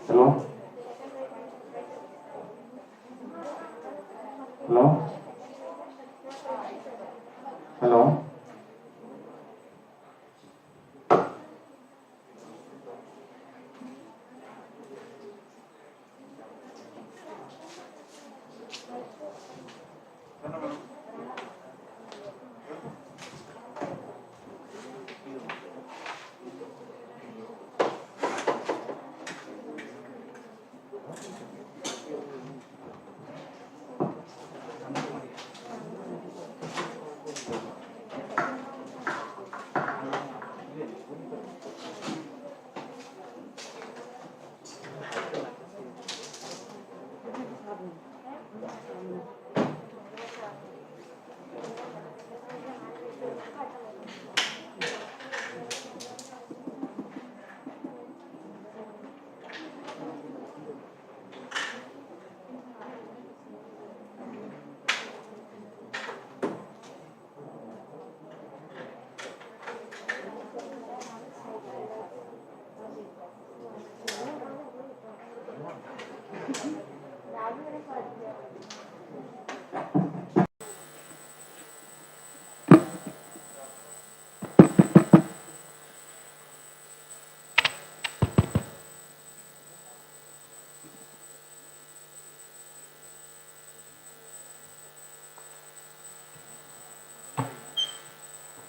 Hello hello hello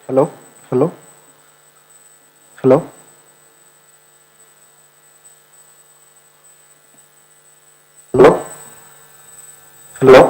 hello hello hello hello hello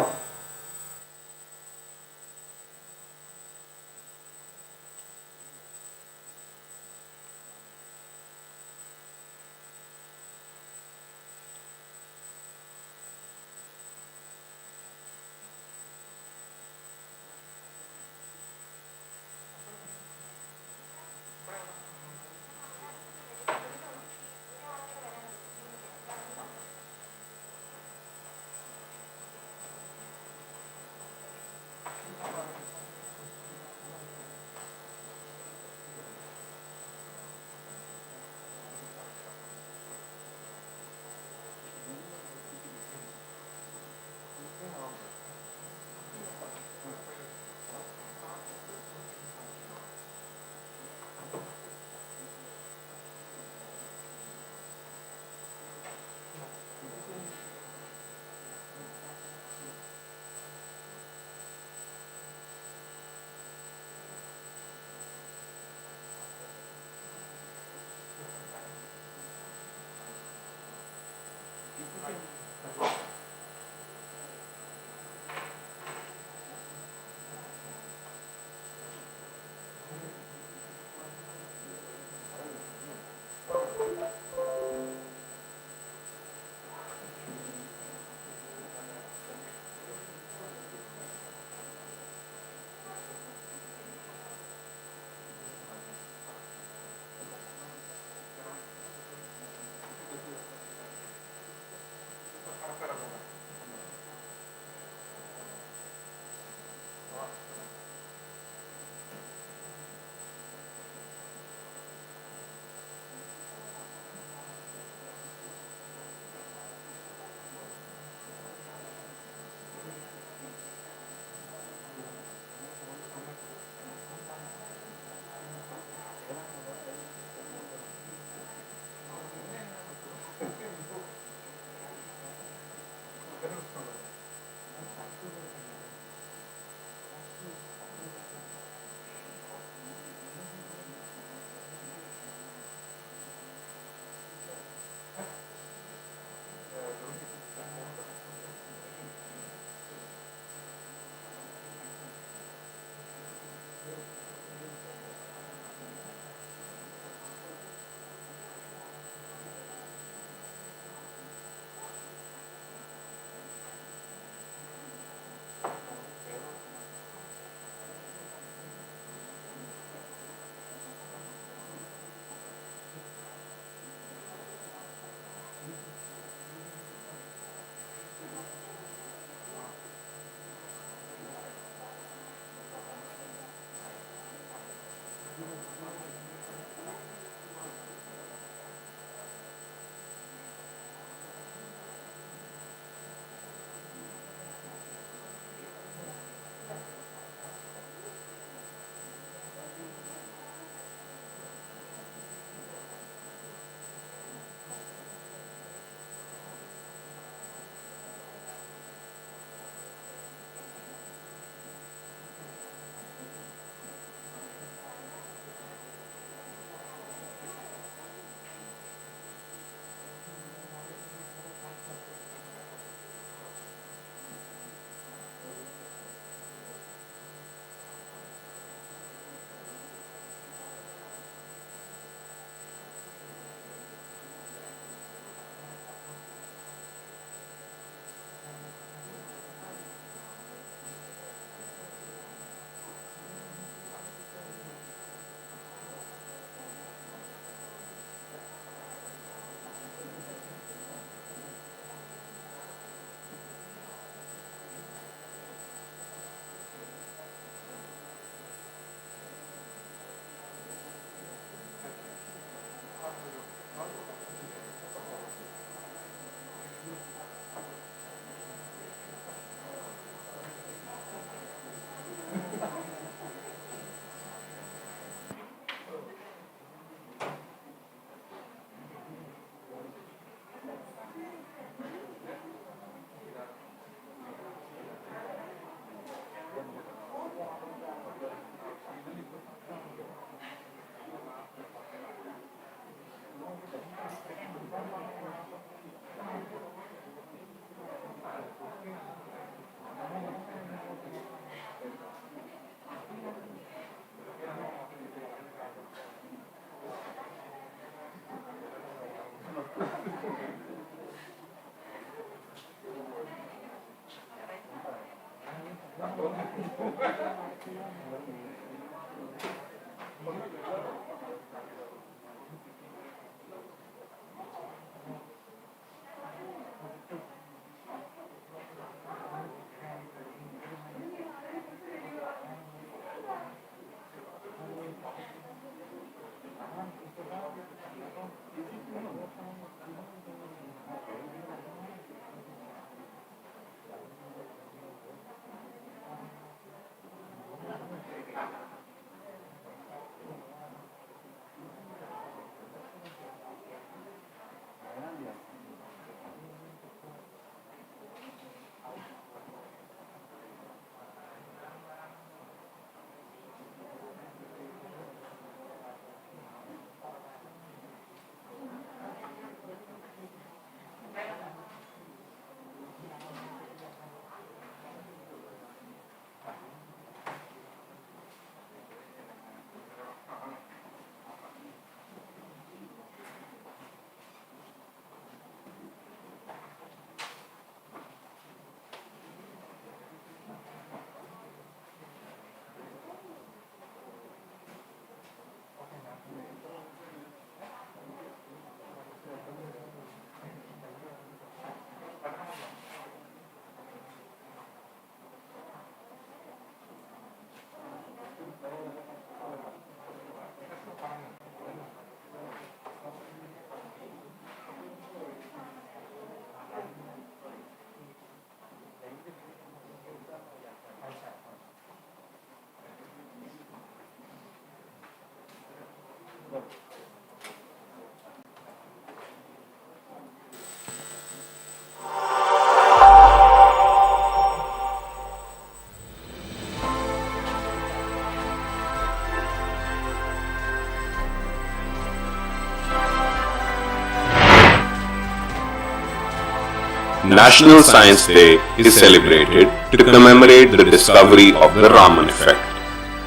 National Science Day is celebrated to commemorate the discovery of the Raman effect.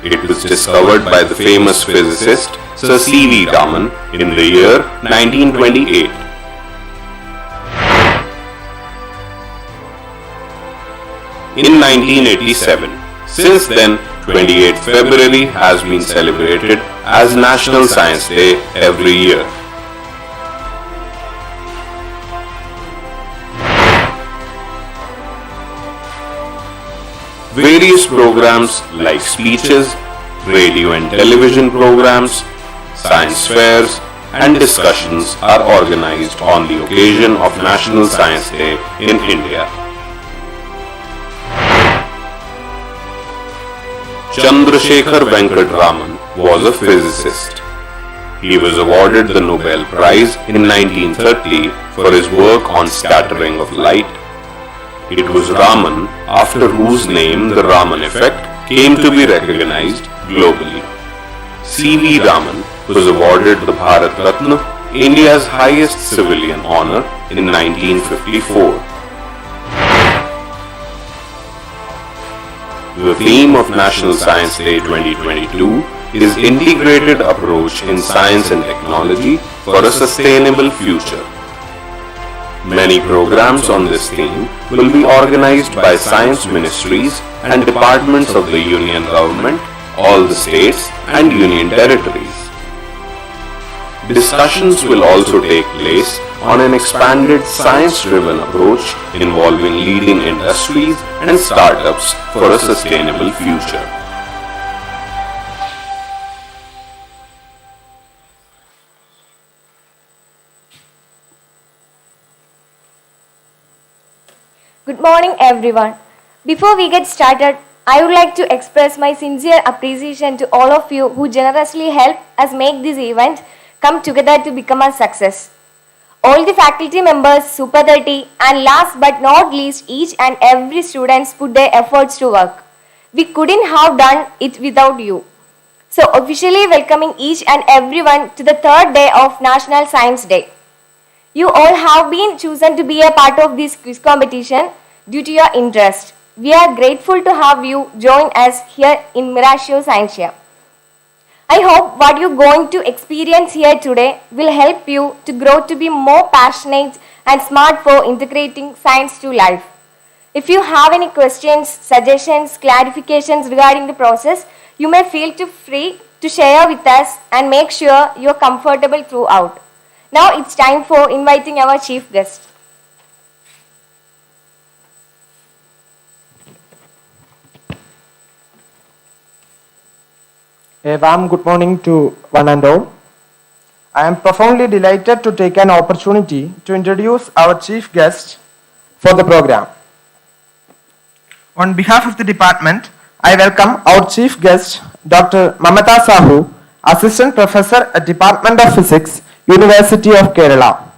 It was discovered by the famous physicist Sir C.V. Raman in the year 1928. In 1987, since then, 28th February has been celebrated as National Science Day every year. Various programs like speeches, radio and television programs, science fairs, and discussions are organized on the occasion of National Science Day in India. Chandrasekhar Venkat Raman was a physicist. He was awarded the Nobel Prize in 1930 for his work on scattering of light. It was Raman after whose name the Raman effect came to be recognized globally. C.V. Raman was awarded the Bharat Ratna, India's highest civilian honor, in 1954. The theme of National Science Day 2022 is Integrated Approach in Science and Technology for a Sustainable Future. Many programs on this theme will be organized by science ministries and departments of the Union Government, all the states and Union territories. Discussions will also take place on an expanded science-driven approach involving leading industries and startups for a sustainable future. Good morning, everyone. Before we get started, I would like to express my sincere appreciation to all of you who generously helped us make this event come together to become a success. All the faculty members, Super 30, and last but not least, each and every students put their efforts to work. We couldn't have done it without you. So, officially welcoming each and everyone to the third day of National Science Day. You all have been chosen to be a part of this quiz competition due to your interest. We are grateful to have you join us here in Miratio Scientia. I hope what you're going to experience here today will help you to grow to be more passionate and smart for integrating science to life. If you have any questions, suggestions, clarifications regarding the process, you may feel free to share with us and make sure you're comfortable throughout. Now it's time for inviting our chief guest. A warm good morning to one and all. I am profoundly delighted to take an opportunity to introduce our chief guest for the program. On behalf of the department, I welcome our chief guest, Dr. Mamata Sahu, Assistant Professor at Department of Physics, University of Kerala.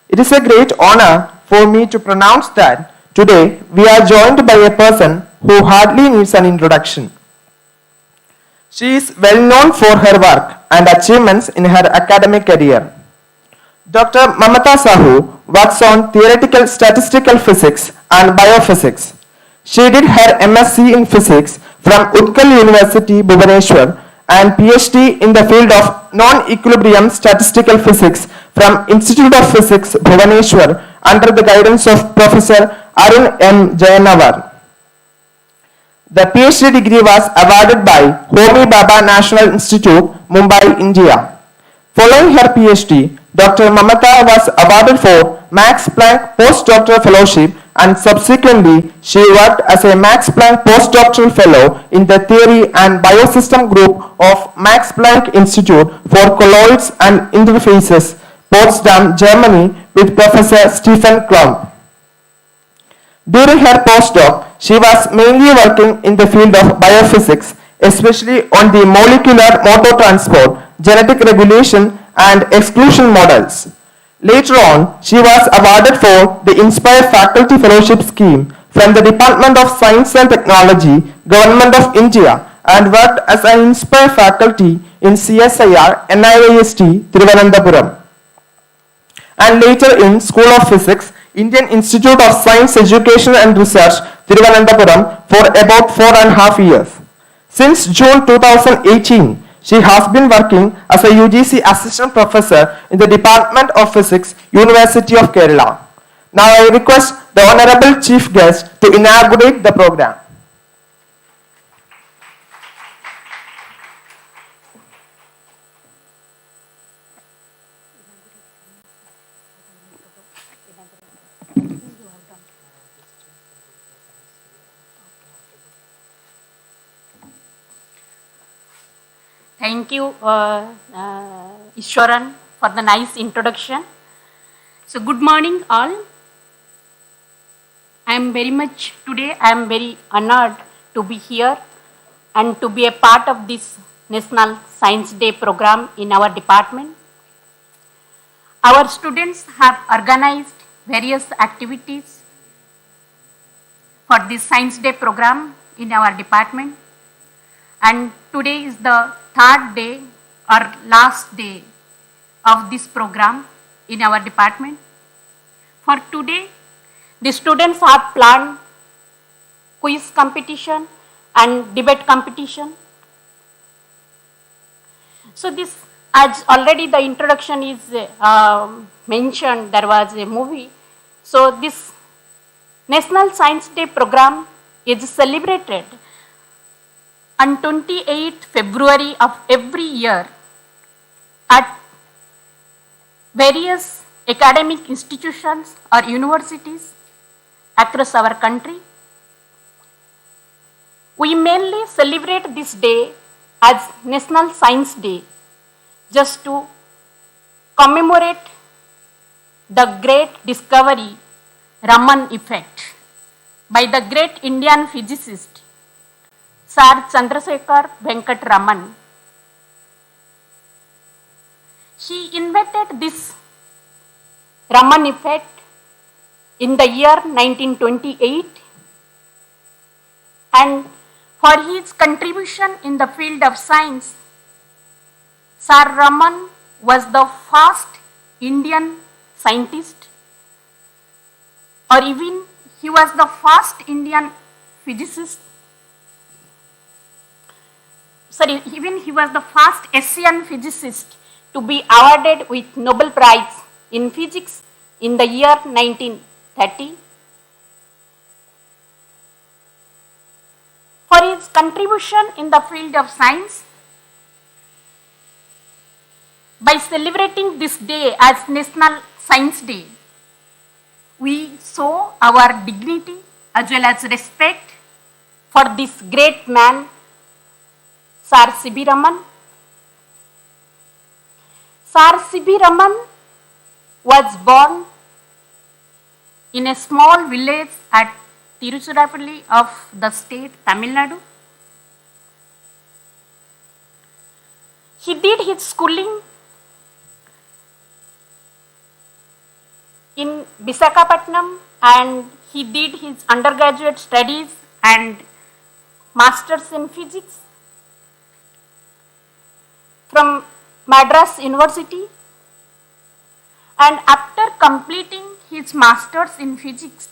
It is a great honor for me to pronounce that today we are joined by a person who hardly needs an introduction. She is well known for her work and achievements in her academic career. Dr. Mamata Sahu works on theoretical statistical physics and biophysics. She did her MSc in physics from Utkal University, Bhubaneswar, and PhD in the field of non-equilibrium statistical physics from Institute of Physics, Bhubaneswar, under the guidance of Professor Arun M. Jayanavar. The PhD degree was awarded by Homi Bhabha National Institute, Mumbai, India. Following her PhD, Dr. Mamata was awarded for Max Planck Postdoctoral Fellowship, and subsequently she worked as a Max Planck Postdoctoral Fellow in the Theory and Biosystem Group of Max Planck Institute for Colloids and Interfaces, Potsdam, Germany, with Professor Stephen Klump. During her postdoc, she was mainly working in the field of biophysics, especially on the molecular motor transport, genetic regulation, and exclusion models. Later on, she was awarded for the Inspire Faculty Fellowship Scheme from the Department of Science and Technology, Government of India, and worked as an Inspire faculty in CSIR, NIIST, Thiruvananthapuram, and later in School of Physics, Indian Institute of Science Education and Research, Thiruvananthapuram, for about 4.5 years. Since June 2018, she has been working as a UGC Assistant Professor in the Department of Physics, University of Kerala. Now I request the Honorable Chief Guest to inaugurate the program. Thank you, Ishwaran, for the nice introduction. So, good morning, all. I am very honored to be here and to be a part of this National Science Day program in our department. Our students have organized various activities for this Science Day program in our department, and today is the third day or last day of this program in our department. For today, the students have planned quiz competition and debate competition. So this, as already the introduction is mentioned, there was a movie. So this National Science Day program is celebrated on 28th February of every year at various academic institutions or universities across our country. We mainly celebrate this day as National Science Day just to commemorate the great discovery Raman effect by the great Indian physicist Sir Chandrasekhar Venkat Raman. He invented this Raman effect in the year 1928, and for his contribution in the field of science, Sir Raman was the first Indian scientist, or even he was the first Indian physicist. Even he was the first Asian physicist to be awarded with Nobel Prize in Physics in the year 1930. his contribution in the field of science. By celebrating this day as National Science Day, we show our dignity as well as respect for this great man, Sir C.V. Raman. Sir C.V. Raman was born in a small village at Tiruchirappalli of the state Tamil Nadu. He did his schooling in Visakhapatnam and he did his undergraduate studies and masters in physics from Madras University, and after completing his masters in physics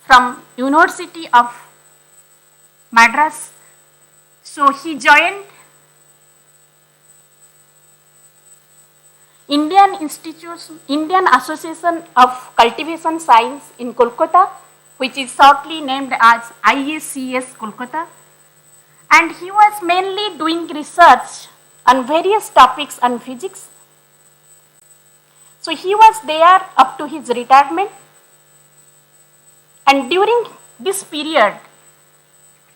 from University of Madras, so he joined Indian Association of Cultivation Science in Kolkata, which is shortly named as IACS Kolkata, and he was mainly doing research on various topics on physics. So he was there up to his retirement, and during this period,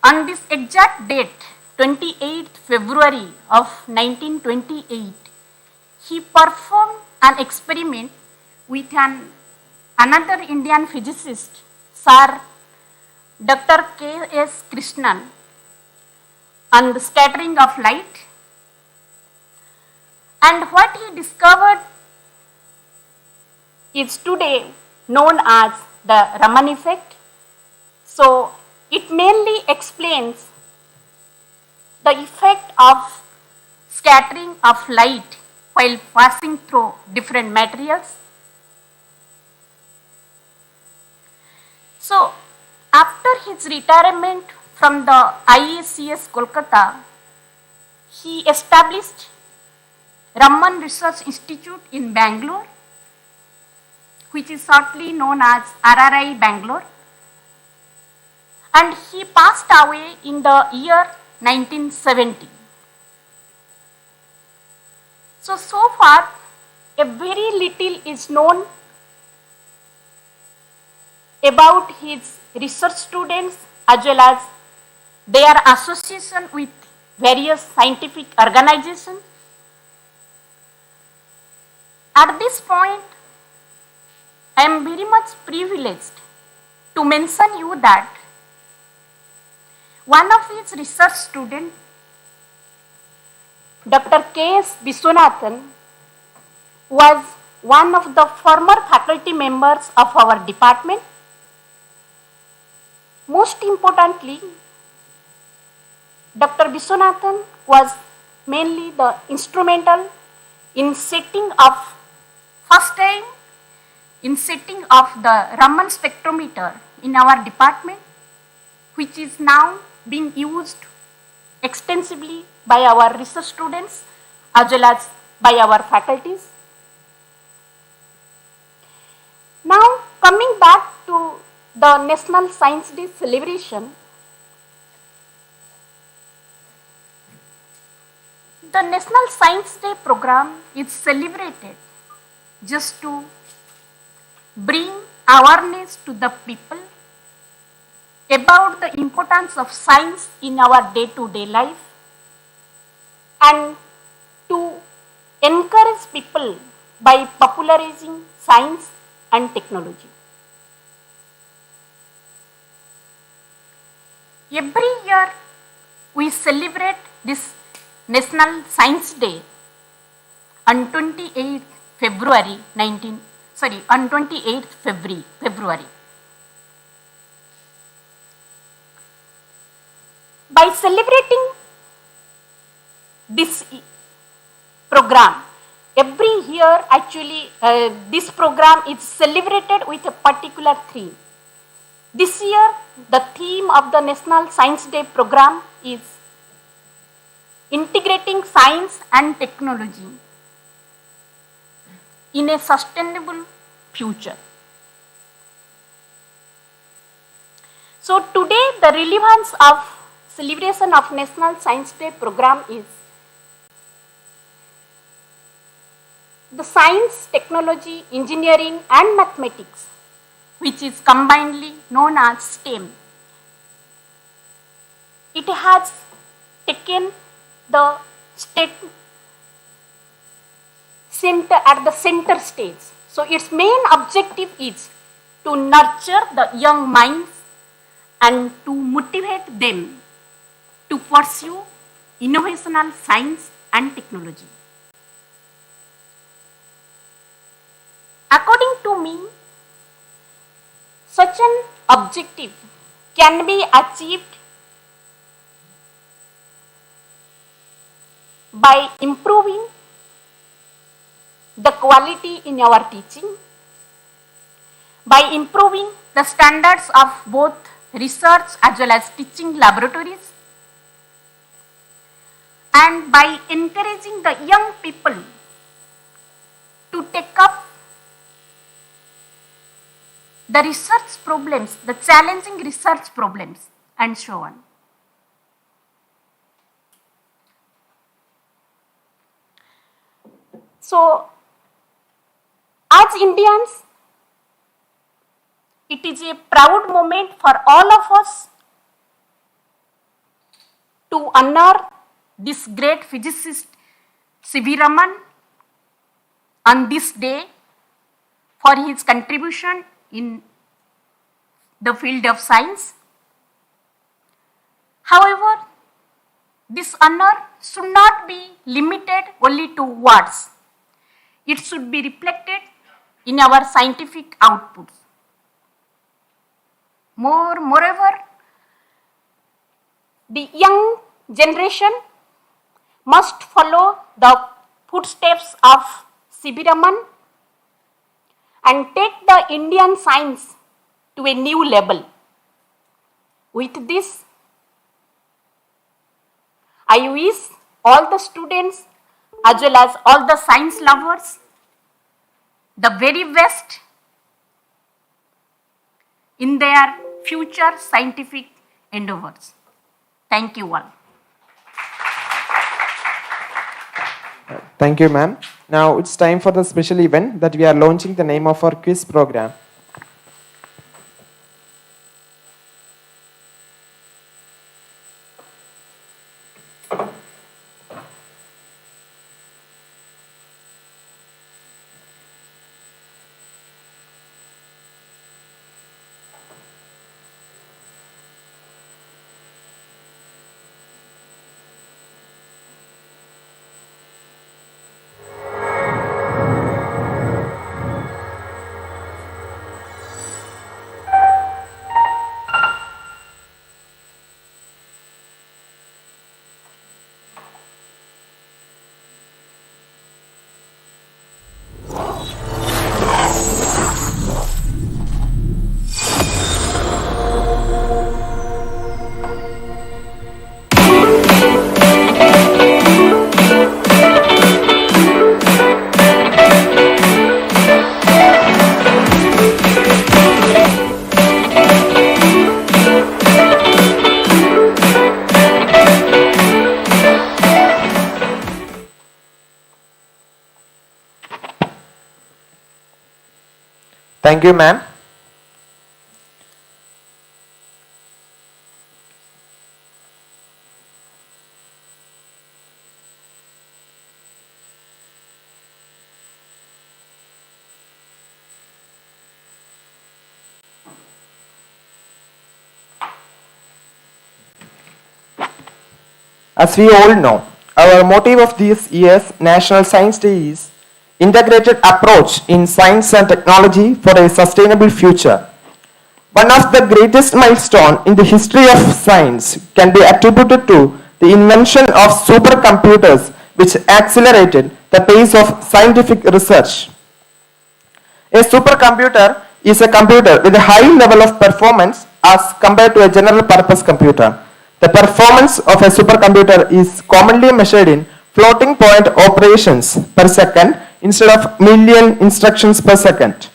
on this exact date, 28th February of 1928, he performed an experiment with another Indian physicist, Sir Dr. K.S. Krishnan, on the scattering of light. And what he discovered is today known as the Raman effect. So it mainly explains the effect of scattering of light while passing through different materials. So after his retirement from the IACS Kolkata, he established Raman Research Institute in Bangalore, which is shortly known as RRI Bangalore, and he passed away in the year 1970. So far, a very little is known about his research students as well as their association with various scientific organizations. At this point, I am very much privileged to mention you that one of his research students, Dr. K.S. Viswanathan, was one of the former faculty members of our department. Most importantly, Dr. Viswanathan was mainly the instrumental in setting up, first time, in setting up the Raman spectrometer in our department, which is now being used extensively by our research students as well as by our faculties. Now coming back to the National Science Day celebration, the National Science Day program is celebrated just to bring awareness to the people about the importance of science in our day-to-day life and to encourage people by popularizing science and technology. Every year we celebrate this National Science Day on 28th February. By celebrating this program, every year actually this program is celebrated with a particular theme. This year the theme of the National Science Day program is integrating science and technology in a sustainable future. So today the relevance of celebration of National Science Day program is the science, technology, engineering and mathematics, which is combinedly known as STEM. It has taken the state center at the center stage. So its main objective is to nurture the young minds and to motivate them to pursue innovational science and technology. According to me, such an objective can be achieved by improving the quality in our teaching, by improving the standards of both research as well as teaching laboratories, and by encouraging the young people to take up the research problems, the challenging research problems, and so on. So, as Indians, it is a proud moment for all of us to honor this great physicist C.V. Raman on this day for his contribution in the field of science. However, this honor should not be limited only to words. It should be reflected in our scientific outputs. Moreover, the young generation must follow the footsteps of C.V. Raman and take the Indian science to a new level. With this, I wish all the students as well as all the science lovers the very best in their future scientific endeavors. Thank you all. Thank you, ma'am. Now it's time for the special event that we are launching the name of our quiz program. Thank you, ma'am. As we all know, our motive of this year's National Science Day is integrated approach in science and technology for a sustainable future. One of the greatest milestones in the history of science can be attributed to the invention of supercomputers, which accelerated the pace of scientific research. A supercomputer is a computer with a high level of performance as compared to a general purpose computer. The performance of a supercomputer is commonly measured in floating point operations per second instead of million instructions per second.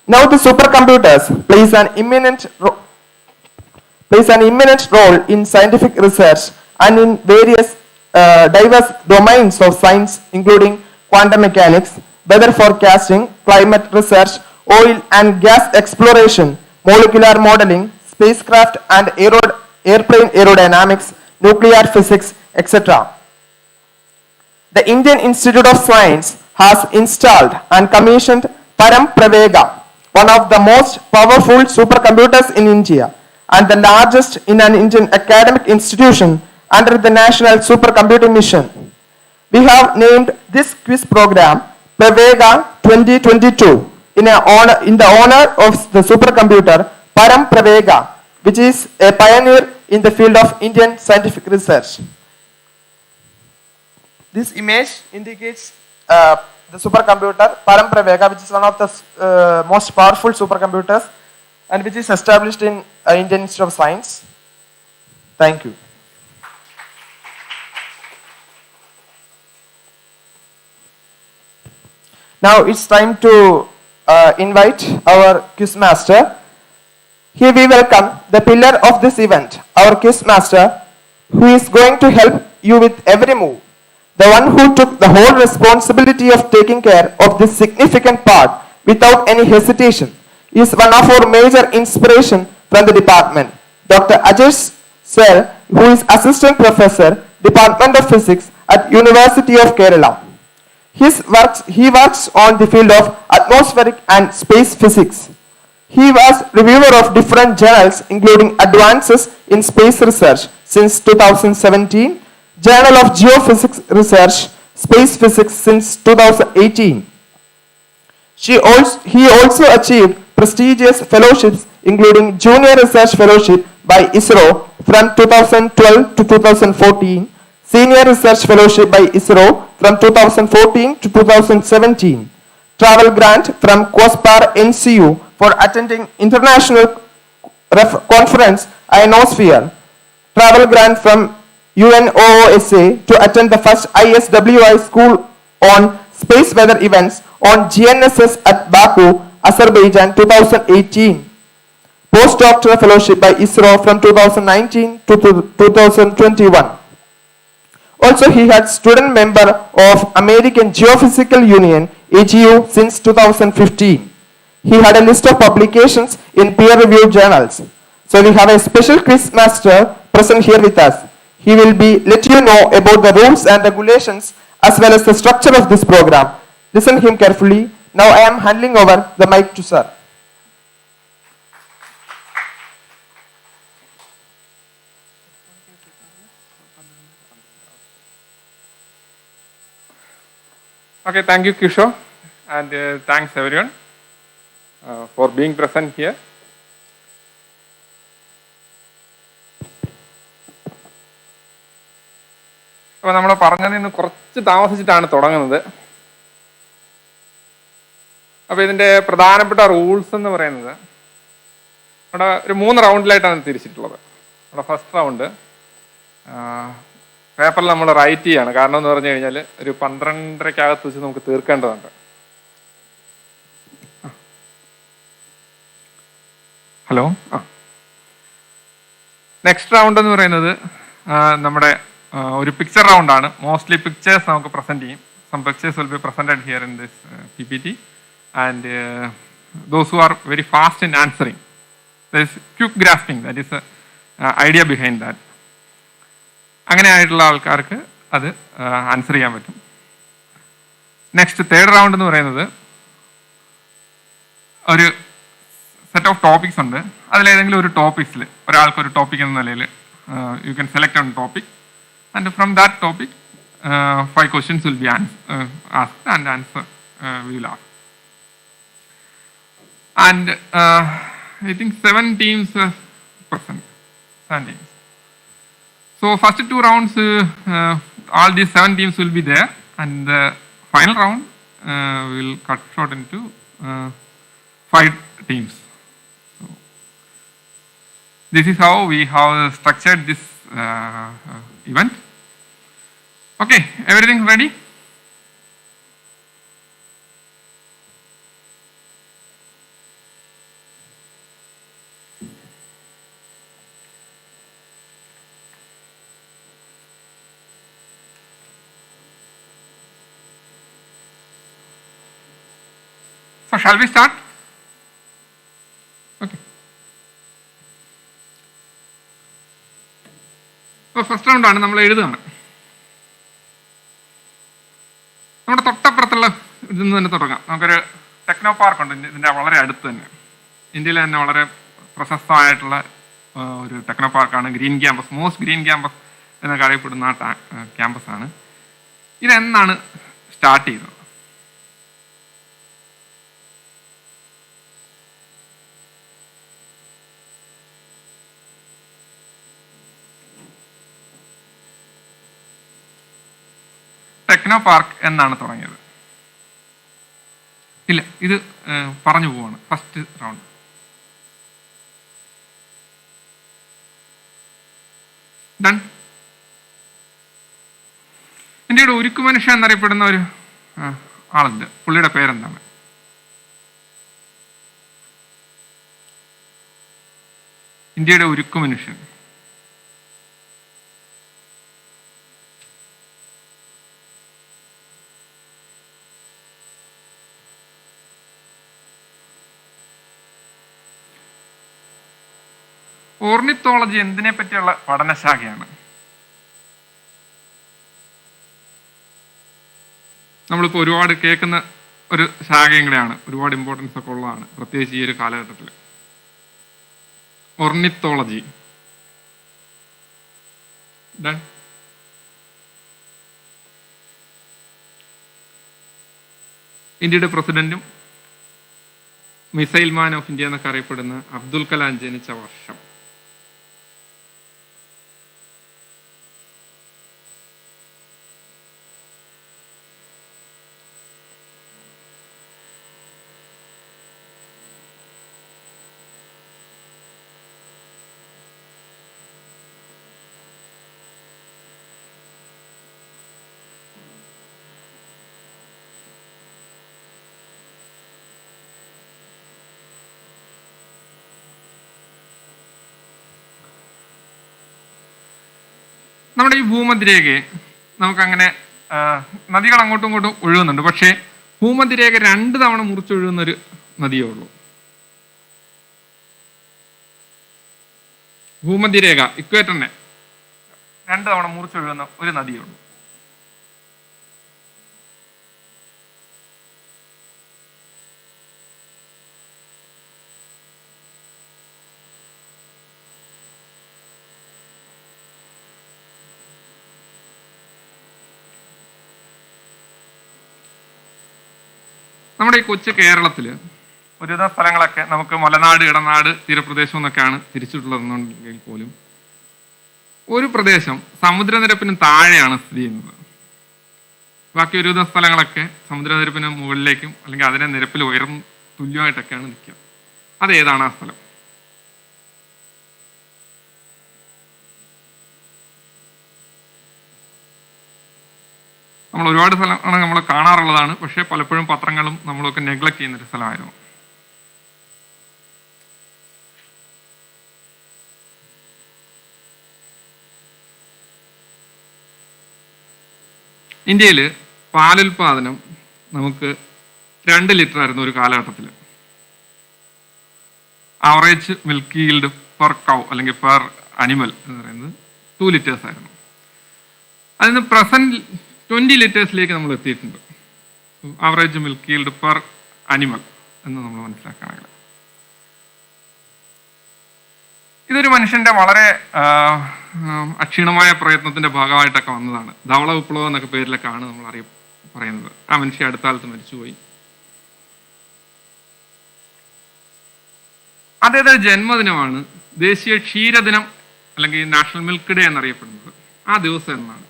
Now the supercomputers plays an imminent role in scientific research and in various diverse domains of science, including quantum mechanics, weather forecasting, climate research, oil and gas exploration, molecular modeling, spacecraft and airplane aerodynamics, nuclear physics, etc. The Indian Institute of Science has installed and commissioned Param Pravega, one of the most powerful supercomputers in India and the largest in an Indian academic institution under the National Supercomputing Mission. We have named this quiz program Pravega 2022 in the honor of the supercomputer Param Pravega, which is a pioneer in the field of Indian scientific research. This image indicates the supercomputer Param Pravega, which is one of the most powerful supercomputers and which is established in Indian Institute of Science. Thank you. Now it's time to invite our quiz master. Here we welcome the pillar of this event, our quiz master, who is going to help you with every move. The one who took the whole responsibility of taking care of this significant part without any hesitation is one of our major inspiration from the department, Dr. Ajay Sir, who is Assistant Professor, Department of Physics at University of Kerala. He works on the field of atmospheric and space physics. He was reviewer of different journals including Advances in Space Research since 2017, Journal of Geophysics Research, Space Physics since 2018. He also achieved prestigious fellowships including Junior Research Fellowship by ISRO from 2012 to 2014, Senior Research Fellowship by ISRO from 2014 to 2017, Travel Grant from COSPAR NCU for attending International Conference Ionosphere, Travel Grant from UNOOSA to attend the first ISWI School on Space Weather Events on GNSS at Baku, Azerbaijan 2018. Postdoctoral Fellowship by ISRO from 2019 to 2021. Also, he had student member of American Geophysical Union, AGU, since 2015. He had a list of publications in peer-reviewed journals. So we have a special quiz master present here with us. He will let you know about the rules and regulations as well as the structure of this program. Listen him carefully. Now I am handing over the mic to sir. Okay, thank you, Kishore, and thanks everyone for being present here. അപ്പോൾ നമ്മൾ പറഞ്ഞതിൽ നിന്ന് കുറച്ച് താമസിച്ചിട്ടാണ് തുടങ്ങുന്നത്. അപ്പോൾ ഇതിൻ്റെ പ്രധാനപ്പെട്ട rules എന്ന് പറയുന്നത് ഇവിടെ ഒരു 3 റൗണ്ടിലായിട്ടാണ് തിരിച്ചിട്ടുള്ളത്. നമ്മുടെ ഫസ്റ്റ് റൗണ്ട് പേപ്പറിൽ നമ്മൾ റൈറ്റ് ചെയ്യാണ്. കാരണം എന്ന് പറഞ്ഞു കഴിഞ്ഞാൽ ഒരു 12:30 വെച്ച് നമുക്ക് തീർക്കേണ്ടതുണ്ട്. ഹലോ. നെക്സ്റ്റ് റൗണ്ട് എന്ന് പറയുന്നത് നമ്മുടെ ഒരു പിക്ചർ റൗണ്ടാണ്. മോസ്റ്റ്ലി പിക്ചേഴ്സ് നമുക്ക് പ്രസന്റ് ചെയ്യും. Some pictures will be presented here in this PPT and those who are very fast in answering, there is quick grasping, that is idea behind that. അങ്ങനെ ആയിട്ടുള്ള ആൾക്കാർക്ക് അത് ആൻസർ ചെയ്യാൻ പറ്റും. Next third round എന്ന് പറയുന്നത് ഒരു സെറ്റ് ഓഫ് ടോപ്പിക്സ് ഉണ്ട്. അതിലേതെങ്കിലും ഒരു ടോപ്പിക്സിൽ ഒരാൾക്കൊരു ടോപ്പിക് എന്ന നിലയിൽ you can select on topic and from that topic 5 questions will be asked and answer we will ask. And I think 7 teams present. 7 teams. So first 2 rounds all these 7 teams will be there, and the final round we will cut short into 5 teams. So this is how we have structured this event. Okay, everything ready? shall we start? Okay. അപ്പോൾ first റൗണ്ടാണ്, നമ്മൾ എഴുതുകയാണ്. നമ്മുടെ തൊട്ടപ്പുറത്തുള്ള ഇതിൽ നിന്ന് തന്നെ തുടങ്ങാം. നമുക്കൊരു techno park ഉണ്ട് ഇതിൻ്റെ വളരെ അടുത്ത് തന്നെ. ഇന്ത്യയിൽ തന്നെ വളരെ പ്രശസ്തമായിട്ടുള്ള ഒരു ടെക്നോ പാർക്കാണ് green campus. Most green campus എന്നൊക്കെ അറിയപ്പെടുന്ന ക്യാമ്പസാണ്. ഇതെന്നാണ് സ്റ്റാർട്ട് ചെയ്തത്? ടെക്നോ പാർക്ക് എന്നാണ് തുടങ്ങിയത്? ഇല്ല, ഇത് പറഞ്ഞു പോവാണ്. First round. ഡൺ. ഇന്ത്യയുടെ ഉരുക്കു മനുഷ്യ എന്നറിയപ്പെടുന്ന ഒരു ആളുണ്ട്. പുള്ളിയുടെ പേരെന്താണ്? ഇന്ത്യയുടെ ഉരുക്കു മനുഷ്യൻ. ഓർണിത്തോളജി എന്തിനെ പറ്റിയുള്ള പഠനശാഖയാണ്? നമ്മളിപ്പോൾ ഒരുപാട് കേൾക്കുന്ന ഒരു ശാഖയും കൂടെയാണ്, ഒരുപാട് ഇമ്പോർട്ടൻസ് ഒക്കെ ഉള്ളതാണ്, പ്രത്യേകിച്ച് ഈ ഒരു കാലഘട്ടത്തിൽ. ഓർണിത്തോളജി. ഇന്ത്യയുടെ പ്രസിഡന്റും മിസൈൽ മാൻ ഓഫ് ഇന്ത്യ എന്നൊക്കെ അറിയപ്പെടുന്ന അബ്ദുൽ കലാം ജനിച്ച വർഷം? നമ്മുടെ ഈ ഭൂമധ്യരേഖയെ നമുക്കങ്ങനെ നദികൾ അങ്ങോട്ടും ഇങ്ങോട്ടും ഒഴുകുന്നുണ്ട്, പക്ഷേ ഭൂമധ്യരേഖ 2 തവണ മുറിച്ചൊഴുകുന്നൊരു നദിയേ ഉള്ളൂ. ഭൂമധ്യരേഖ ഇക്വേറ്ററിനെ 2 തവണ മുറിച്ചൊഴുകുന്ന ഒരു നദിയേ ഉള്ളൂ. നമ്മുടെ ഈ കൊച്ചു കേരളത്തിൽ ഒരുവിധ സ്ഥലങ്ങളൊക്കെ നമുക്ക് മലനാട്, ഇടനാട്, തീരപ്രദേശം എന്നൊക്കെയാണ് തിരിച്ചിട്ടുള്ളതെന്നുണ്ടെങ്കിൽ പോലും ഒരു പ്രദേശം സമുദ്രനിരപ്പിന് താഴെയാണ് സ്ഥിതി ചെയ്യുന്നത്. ബാക്കി ഒരുവിധ സ്ഥലങ്ങളൊക്കെ സമുദ്രനിരപ്പിന് മുകളിലേക്കും അല്ലെങ്കിൽ അതിനെ നിരപ്പിൽ ഉയർന്ന് തുല്യമായിട്ടൊക്കെയാണ് നിൽക്കുക. അതേതാണ് ആ സ്ഥലം? നമ്മൾ ഒരുപാട് സ്ഥലമാണ് നമ്മൾ കാണാറുള്ളതാണ്, പക്ഷേ പലപ്പോഴും പത്രങ്ങളും നമ്മളൊക്കെ നെഗ്ലക്ട് ചെയ്യുന്നൊരു സ്ഥലമായിരുന്നു. ഇന്ത്യയിൽ പാലുൽപാദനം നമുക്ക് 2 ലിറ്റർ ആയിരുന്നു ഒരു കാലഘട്ടത്തിൽ. ആവറേജ് മിൽക്ക് ഈൽഡ് പെർ കൗ അല്ലെങ്കിൽ പെർ അനിമൽ എന്ന് പറയുന്നത് 2 ലിറ്റേഴ്സ് ആയിരുന്നു. അതിന് പ്രസന്റ് 20 ലിറ്റേഴ്സിലേക്ക് നമ്മൾ എത്തിയിട്ടുണ്ട്. Average milk yield per animal എന്ന് നമ്മൾ മനസ്സിലാക്കുകയാണെങ്കിൽ ഇതൊരു മനുഷ്യന്റെ വളരെ അക്ഷീണമായ പ്രയത്നത്തിന്റെ ഭാഗമായിട്ടൊക്കെ വന്നതാണ്. ധവള വിപ്ലവം എന്നൊക്കെ പേരിലൊക്കെയാണ് നമ്മൾ പറയുന്നത്. ആ മനുഷ്യ അടുത്ത കാലത്ത് മരിച്ചുപോയി. അദ്ദേഹത്തിന്റെ ജന്മദിനമാണ് ദേശീയ ക്ഷീരദിനം അല്ലെങ്കിൽ നാഷണൽ മിൽക്ക് ഡേ എന്നറിയപ്പെടുന്നത്. ആ ദിവസം എന്നാണ്?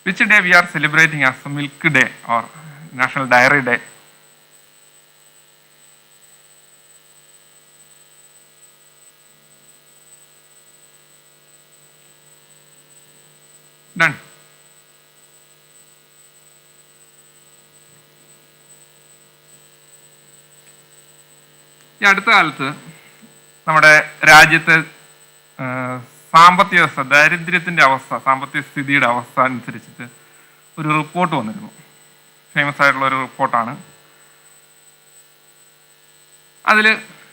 Which day we are celebrating as Milk Day or National Dairy Day? Done. ഈ അടുത്ത കാലത്ത് നമ്മുടെ രാജ്യത്തെ സാമ്പത്തിക വ്യവസ്ഥ, ദാരിദ്ര്യത്തിന്റെ അവസ്ഥ, സാമ്പത്തിക സ്ഥിതിയുടെ അവസ്ഥ അനുസരിച്ചിട്ട് ഒരു റിപ്പോർട്ട് വന്നിരുന്നു. ഫേമസ് ആയിട്ടുള്ള ഒരു റിപ്പോർട്ടാണ്. അതിൽ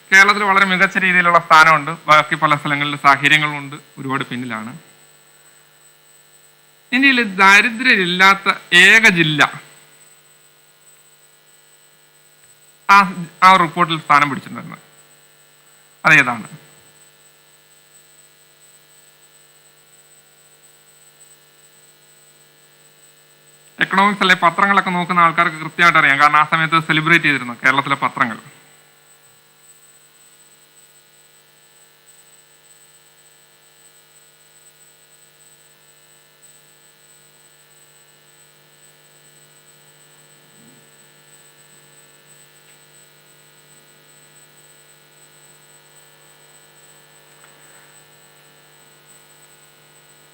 കേരളത്തിൽ വളരെ മികച്ച രീതിയിലുള്ള സ്ഥാനമുണ്ട്, ബാക്കി പല സ്ഥലങ്ങളിൽ സാഹചര്യങ്ങളുണ്ട്, ഒരുപാട് പിന്നിലാണ്. ഇന്ത്യയിൽ ദാരിദ്ര്യമില്ലാത്ത ഏക ജില്ല ആ റിപ്പോർട്ടിൽ സ്ഥാനം പിടിച്ചിട്ടുണ്ടായിരുന്നത് അതേതാണ്? എക്കണോമിക്സ് അല്ലെ പത്രങ്ങളൊക്കെ നോക്കുന്ന ആൾക്കാർക്ക് കൃത്യമായിട്ട് അറിയാം, കാരണം ആ സമയത്ത് സെലിബ്രേറ്റ് ചെയ്തിരുന്നു കേരളത്തിലെ പത്രങ്ങൾ.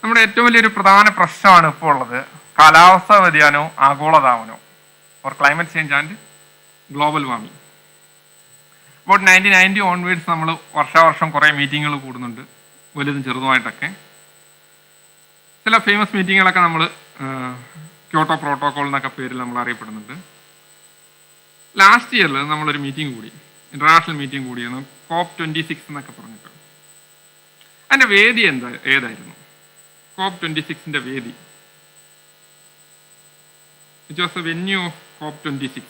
നമ്മുടെ ഏറ്റവും വലിയൊരു പ്രധാന പ്രശ്നമാണ് ഇപ്പോൾ ഉള്ളത് കാലാവസ്ഥാ വ്യതിയാനവും ആഗോളതാപനവും, or climate change and global warming. About 1990 onwards നമ്മൾ വർഷാവർഷം കുറേ മീറ്റിങ്ങുകൾ കൂടുന്നുണ്ട്, വലുതും ചെറുതുമായിട്ടൊക്കെ. ചില ഫേമസ് മീറ്റിങ്ങുകളൊക്കെ നമ്മൾ ക്യോട്ടോ പ്രോട്ടോകോൾ എന്നൊക്കെ പേരിൽ നമ്മൾ അറിയപ്പെടുന്നുണ്ട്. ലാസ്റ്റ് ഇയറിൽ നമ്മളൊരു മീറ്റിംഗ് കൂടി, ഇന്റർനാഷണൽ മീറ്റിംഗ് കൂടിയിരുന്നു, COP26 എന്നൊക്കെ പറഞ്ഞിട്ട്. അതിൻ്റെ വേദി ഏതായിരുന്നു? COP26 വേദി. It was a venue of COP26.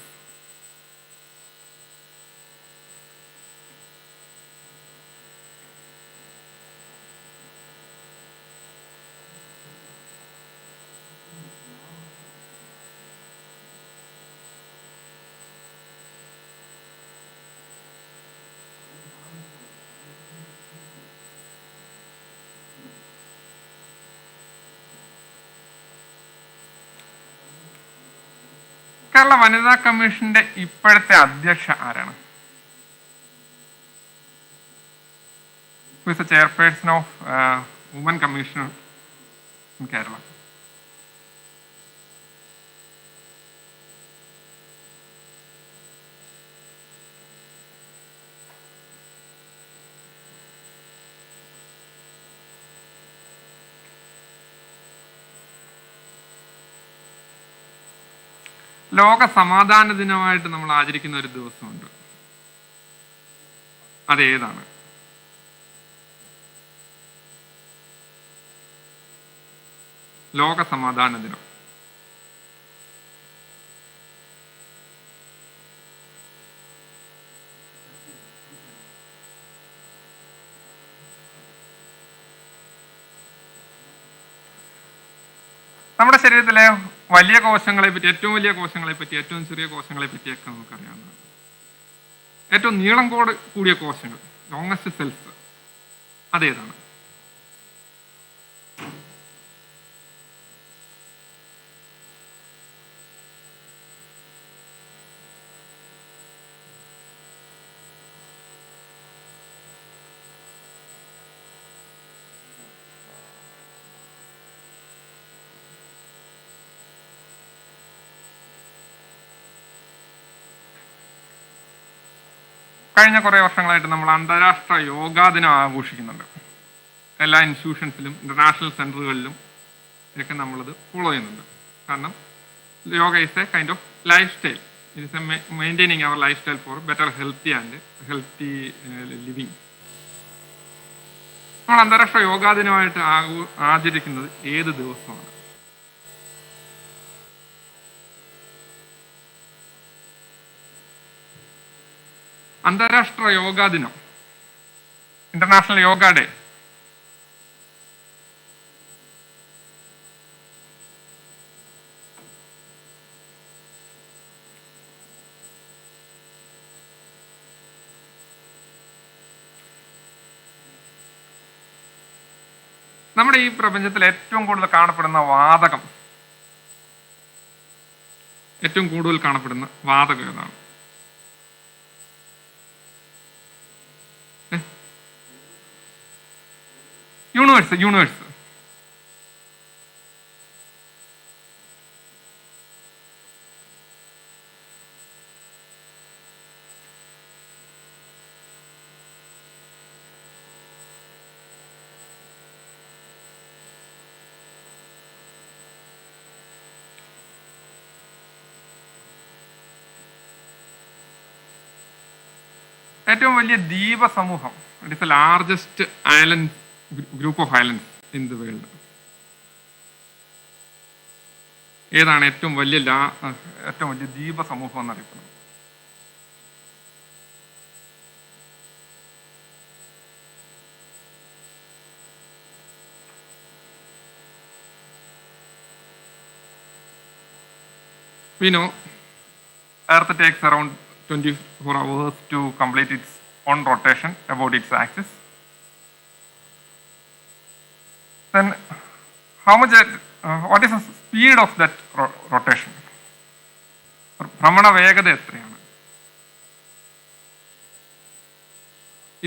Kerala വനിതാ കമ്മീഷന്റെ ഇപ്പോഴത്തെ അധ്യക്ഷ ആരാണ്? Who is the chairperson of woman commission in Kerala? ലോക സമാധാന ദിനമായിട്ട് നമ്മൾ ആചരിക്കുന്ന ഒരു ദിവസമുണ്ട്, അതേതാണ്? ലോക സമാധാന ദിനം. നമ്മുടെ ശരീരത്തിലെ വലിയ കോശങ്ങളെ പറ്റി, ഏറ്റവും വലിയ കോശങ്ങളെ പറ്റി, ഏറ്റവും ചെറിയ കോശങ്ങളെ പറ്റിയൊക്കെ നമുക്കറിയാവുന്നതാണ്. ഏറ്റവും നീളം കൂടിയ കോശങ്ങൾ, ലോങ്ങസ്റ്റ് സെൽസ്, അതേതാണ്? കഴിഞ്ഞ കുറേ വർഷങ്ങളായിട്ട് നമ്മൾ അന്താരാഷ്ട്ര യോഗാ ദിനം ആഘോഷിക്കുന്നുണ്ട്. എല്ലാ ഇൻസ്റ്റിറ്റ്യൂഷൻസിലും ഇന്റർനാഷണൽ സെൻറ്ററുകളിലും ഒക്കെ നമ്മളത് ഫോളോ ചെയ്യുന്നുണ്ട്. കാരണം yoga is a kind of life style. It is a maintaining our life style for better healthy living. നമ്മൾ അന്താരാഷ്ട്ര യോഗാ ദിനമായിട്ട് ആചരിക്കുന്നത് ഏത് ദിവസമാണ്? അന്താരാഷ്ട്ര യോഗാ ദിനം, ഇന്റർനാഷണൽ യോഗ ഡേ, നമ്മുടെ ഈ പ്രപഞ്ചത്തിൽ ഏറ്റവും കൂടുതൽ കാണപ്പെടുന്ന വാതകം, ഏറ്റവും കൂടുതൽ കാണപ്പെടുന്ന വാതകം ഏതാണ്? യൂണിവേഴ്സ്. ഏറ്റവും വലിയ ദ്വീപ സമൂഹം, it is the largest island group of islands in the world. ഏതാണ് ഏറ്റവും വലിയ ദ്വീപ സമൂഹം എന്നറിയപ്പെടുന്നത്? We know Earth takes around 24 hours to complete its own rotation about its axis. Then, what is the speed of that rotation? ഭ്രമണ വേഗത എത്രയാണ്?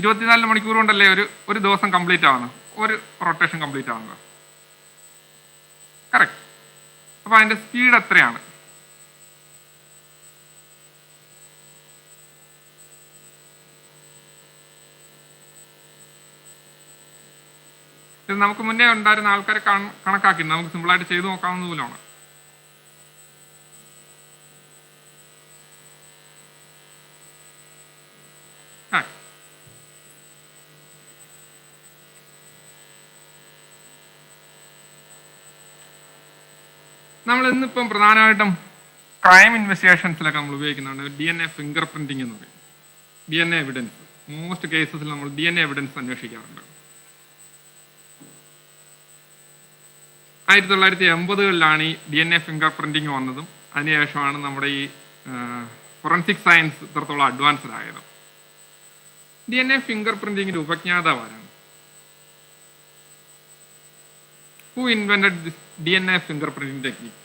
24 മണിക്കൂർ കൊണ്ടല്ലേ ഒരു ദിവസം കംപ്ലീറ്റ് ആവുന്നത്, ഒരു റൊട്ടേഷൻ കംപ്ലീറ്റ് ആവുന്നത്. കറക്റ്റ്. അപ്പോൾ അതിൻ്റെ സ്പീഡ് എത്രയാണ്? ഇത് നമുക്ക് മുന്നേ ഉണ്ടായിരുന്ന ആൾക്കാരെ കണക്കാക്കി നമുക്ക് സിമ്പിളായിട്ട് ചെയ്തു നോക്കാവുന്ന പോലെയാണ്. നമ്മൾ ഇന്നിപ്പം പ്രധാനമായിട്ടും ക്രൈം ഇൻവെസ്റ്റിഗേഷൻസിലൊക്കെ നമ്മൾ ഉപയോഗിക്കുന്നുണ്ട് DNA ഫിംഗർ പ്രിന്റിംഗ് എന്ന് പറയും. DNA evidence. മോസ്റ്റ് കേസസിൽ നമ്മൾ DNA എവിഡൻസ് അന്വേഷിക്കാറുണ്ട്. 1980-കളിലാണ് ഈ DNA ഫിംഗർ പ്രിന്റിങ് വന്നതും അതിനുശേഷമാണ് നമ്മുടെ ഈ ഫോറൻസിക് സയൻസ് ഇത്രത്തോളം അഡ്വാൻസ്ഡ് ആയത്. DNA ഫിംഗർ പ്രിന്റിങ്ങിന്റെ ഉപജ്ഞാതാവാരാണ്? Who invented this DNA finger printing technique?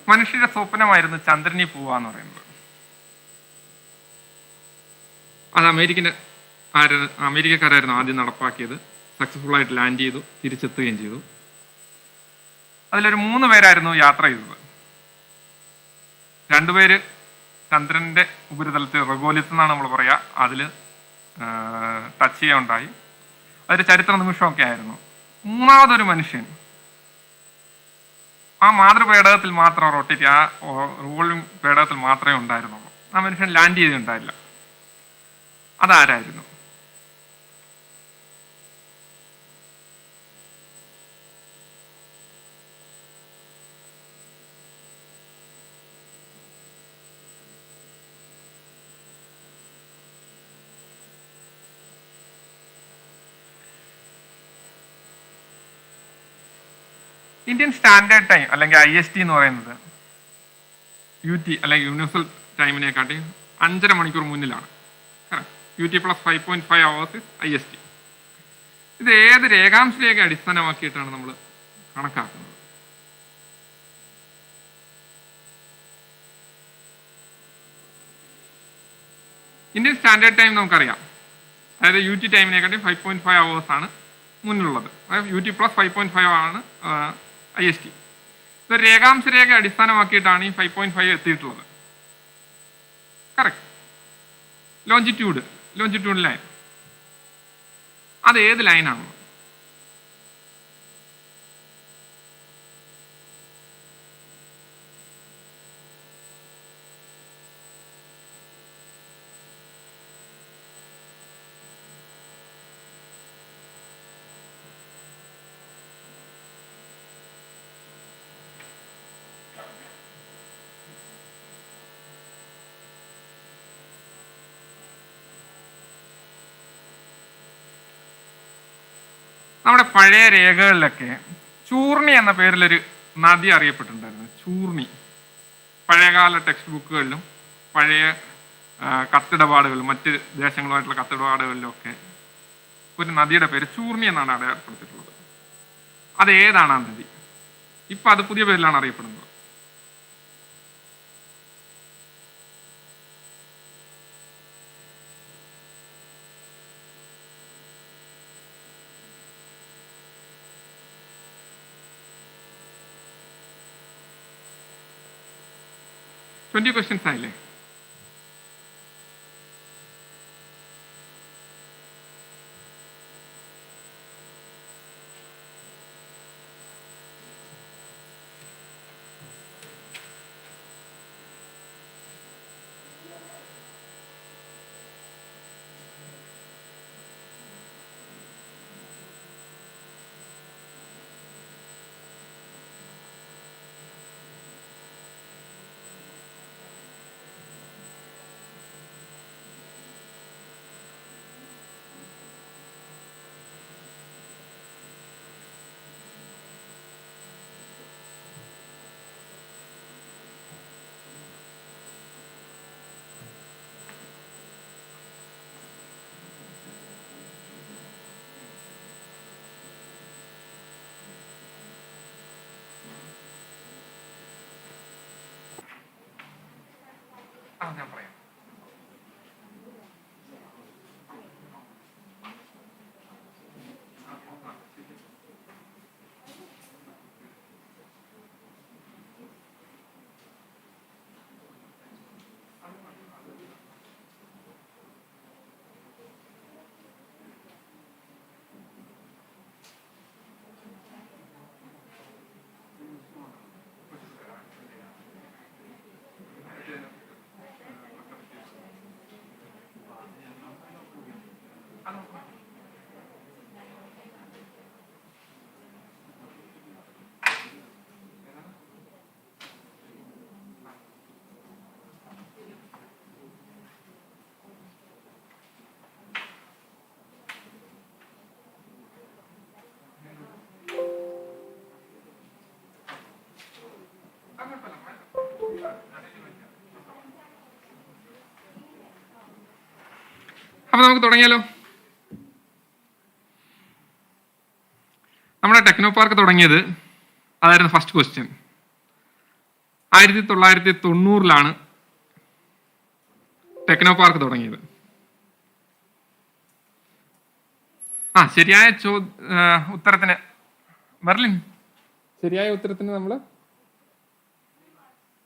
മനുഷ്യരുടെ സ്വപ്നമായിരുന്നു ചന്ദ്രനിൽ പോവാന്ന് പറയുന്നത്. അത് അമേരിക്കക്കാരായിരുന്നു ആദ്യം നടപ്പാക്കിയത്. സക്സസ്ഫുൾ ആയിട്ട് ലാൻഡ് ചെയ്തു, തിരിച്ചെത്തുകയും ചെയ്തു. അതിലൊരു 3 പേരായിരുന്നു യാത്ര ചെയ്തത്. 2 പേര് ചന്ദ്രന്റെ ഉപരിതലത്തിൽ റെഗോലിസ് എന്നാണ് നമ്മൾ പറയുക, അതിൽ ടച്ച് ചെയ്യുകയുണ്ടായി. അതൊരു ചരിത്ര നിമിഷമൊക്കെ ആയിരുന്നു. 3ാമതൊരു മനുഷ്യൻ ആ മാതൃപേടകത്തിൽ മാത്രം റൊട്ടേറ്റ്, ആ റോളിംഗ് പേടകത്തിൽ മാത്രമേ ഉണ്ടായിരുന്നുള്ളൂ. ആ മനുഷ്യൻ ലാൻഡ് ചെയ്തിട്ടുണ്ടായില്ല. അതാരായിരുന്നു? ഇന്ത്യൻ സ്റ്റാൻഡേർഡ് ടൈം അല്ലെങ്കിൽ IST എന്ന് പറയുന്നത് UT അല്ലെങ്കിൽ യൂണിവേഴ്സൽ ടൈമിനെക്കാട്ടി 5.5 മണിക്കൂർ മുന്നിലാണ്. UT + 5.5 hours is IST. ഇത് ഏത് രേഖാംശരേഖ അടിസ്ഥാനമാക്കിയിട്ടാണ് നമ്മൾ കണക്കാക്കുന്നത്? ഇന്ത്യൻ സ്റ്റാൻഡേർഡ് ടൈം നമുക്കറിയാം, അതായത് UT ടൈമിനെക്കാട്ടി 5.5 hours ആണ് മുന്നിലുള്ളത്. UT + 5.5 ആണ് IST. ഇത് രേഖാംശരേഖ അടിസ്ഥാനമാക്കിയിട്ടാണ് ഈ 5.5 എത്തിയിട്ടുള്ളത്. കറക്റ്റ്. ലോഞ്ചിറ്റ്യൂഡ് ലൈൻ, അത് ഏത് ലൈനാണ്? നമ്മുടെ പഴയ രേഖകളിലൊക്കെ ചൂർണി എന്ന പേരിലൊരു നദി അറിയപ്പെട്ടിട്ടുണ്ടായിരുന്നു. ചൂർണി പഴയകാല ടെക്സ്റ്റ് ബുക്കുകളിലും പഴയ കത്തിടപാടുകളിലും മറ്റ് ദേശങ്ങളുമായിട്ടുള്ള കത്തിടപാടുകളിലും ഒക്കെ ഒരു നദിയുടെ പേര് ചൂർണി എന്നാണ് അടയാളപ്പെടുത്തിയിട്ടുള്ളത്. അത് ഏതാണ് ആ നദി? ഇപ്പം അത് പുതിയ പേരിലാണ് അറിയപ്പെടുന്നത്. 20 ക്വസ്റ്റ്യൻസ് ആയില്ലേ? ഞാൻ പറയാം. അപ്പൊ നമുക്ക് തുടങ്ങിയാലോ? നമ്മുടെ ടെക്നോ പാർക്ക് തുടങ്ങിയത് അതായിരുന്നു ഫസ്റ്റ് ക്വസ്റ്റ്യൻ. 1990 ടെക്നോ പാർക്ക് തുടങ്ങിയത്. ശരിയായ ഉത്തരത്തിന് മെർലിൻ, ശരിയായ ഉത്തരത്തിന് നമ്മൾ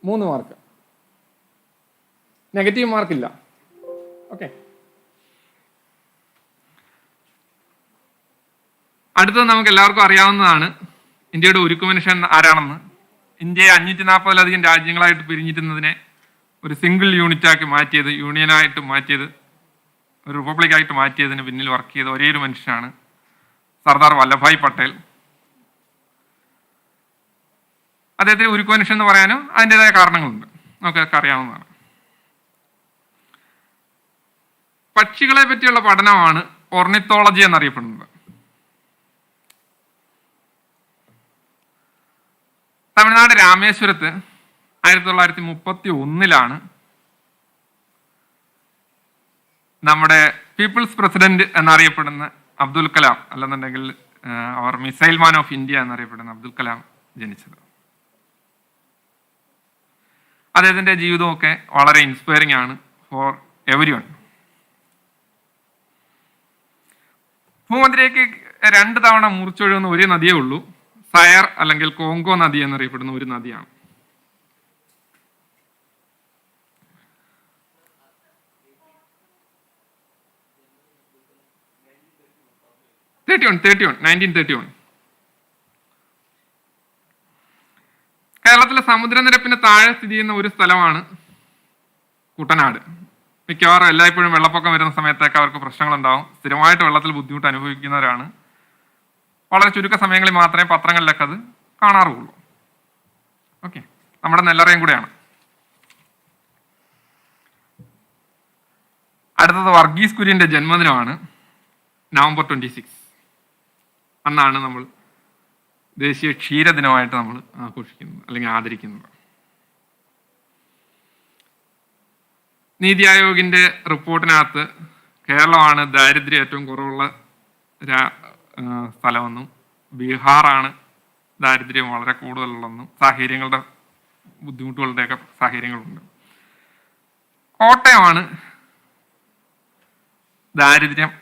3 മാർക്ക്, നെഗറ്റീവ് മാർക്കില്ല. ഓക്കെ, അടുത്തത് നമുക്ക് എല്ലാവർക്കും അറിയാവുന്നതാണ് ഇന്ത്യയുടെ ഉരുക്കു മനുഷ്യൻ ആരാണെന്ന്. ഇന്ത്യയെ 540-ലധികം രാജ്യങ്ങളായിട്ട് പിരിഞ്ഞിരുന്നതിനെ ഒരു സിംഗിൾ യൂണിറ്റാക്കി മാറ്റിയത്, യൂണിയനായിട്ട് മാറ്റിയത്, ഒരു റിപ്പബ്ലിക്കായിട്ട് മാറ്റിയതിന് പിന്നിൽ വർക്ക് ചെയ്ത ഒരേ ഒരു മനുഷ്യനാണ് സർദാർ വല്ലഭായ് പട്ടേൽ. അദ്ദേഹത്തിന് ഉരുക്കു മനുഷ്യൻ എന്ന് പറയാനും അതിൻ്റെതായ കാരണങ്ങളുണ്ട്, നമുക്കൊക്കെ അറിയാവുന്നതാണ്. പക്ഷികളെ പറ്റിയുള്ള പഠനമാണ് ഓർണിത്തോളജി എന്നറിയപ്പെടുന്നത്. തമിഴ്നാട് രാമേശ്വരത്ത് 1931 നമ്മുടെ പീപ്പിൾസ് പ്രസിഡന്റ് എന്നറിയപ്പെടുന്ന അബ്ദുൽ കലാം, അല്ലെന്നുണ്ടെങ്കിൽ അവർ മിസൈൽ മാൻ ഓഫ് ഇന്ത്യ എന്നറിയപ്പെടുന്ന അബ്ദുൽ കലാം ജനിച്ചത്. അദ്ദേഹത്തിന്റെ ജീവിതമൊക്കെ വളരെ ഇൻസ്പയറിംഗ് ആണ് ഫോർ എവരി വൺ. ഭൂമധ്യരേഖയ്ക്ക് 2 തവണ മുറിച്ചൊഴുകുന്ന ഒരു നദിയേ ഉള്ളൂ, സയർ അല്ലെങ്കിൽ കോങ്കോ നദി എന്നറിയപ്പെടുന്ന ഒരു നദിയാണ്. 1931 കേരളത്തിലെ സമുദ്രനിരപ്പിന് താഴെ സ്ഥിതി ചെയ്യുന്ന ഒരു സ്ഥലമാണ് കുട്ടനാട്. മിക്കവാറും എല്ലായ്പ്പോഴും വെള്ളപ്പൊക്കം വരുന്ന സമയത്തൊക്കെ അവർക്ക് പ്രശ്നങ്ങളുണ്ടാവും. സ്ഥിരമായിട്ട് വെള്ളത്തിൽ ബുദ്ധിമുട്ട് അനുഭവിക്കുന്നവരാണ്. വളരെ ചുരുക്ക സമയങ്ങളിൽ മാത്രമേ പത്രങ്ങളിലൊക്കെ അത് കാണാറുള്ളൂ. ഓക്കെ, നമ്മുടെ നെല്ലറയും കൂടെയാണ്. അടുത്തത് വർഗീസ് കുര്യന്റെ ജന്മദിനമാണ്, നവംബർ 26. അന്നാണ് നമ്മൾ ദേശീയ ക്ഷീരദിനമായിട്ട് നമ്മൾ ആഘോഷിക്കുന്നത് അല്ലെങ്കിൽ ആദരിക്കുന്നത്. നീതി ആയോഗിന്റെ റിപ്പോർട്ടിനകത്ത് കേരളമാണ് ദാരിദ്ര്യം ഏറ്റവും കുറവുള്ള സ്ഥലമെന്നും ബീഹാറാണ് ദാരിദ്ര്യം വളരെ കൂടുതലുള്ളതെന്നും സാഹചര്യങ്ങളുടെ ബുദ്ധിമുട്ടുകളുടെയൊക്കെ സാഹചര്യങ്ങളുണ്ട്. കോട്ടയമാണ് ദാരിദ്ര്യം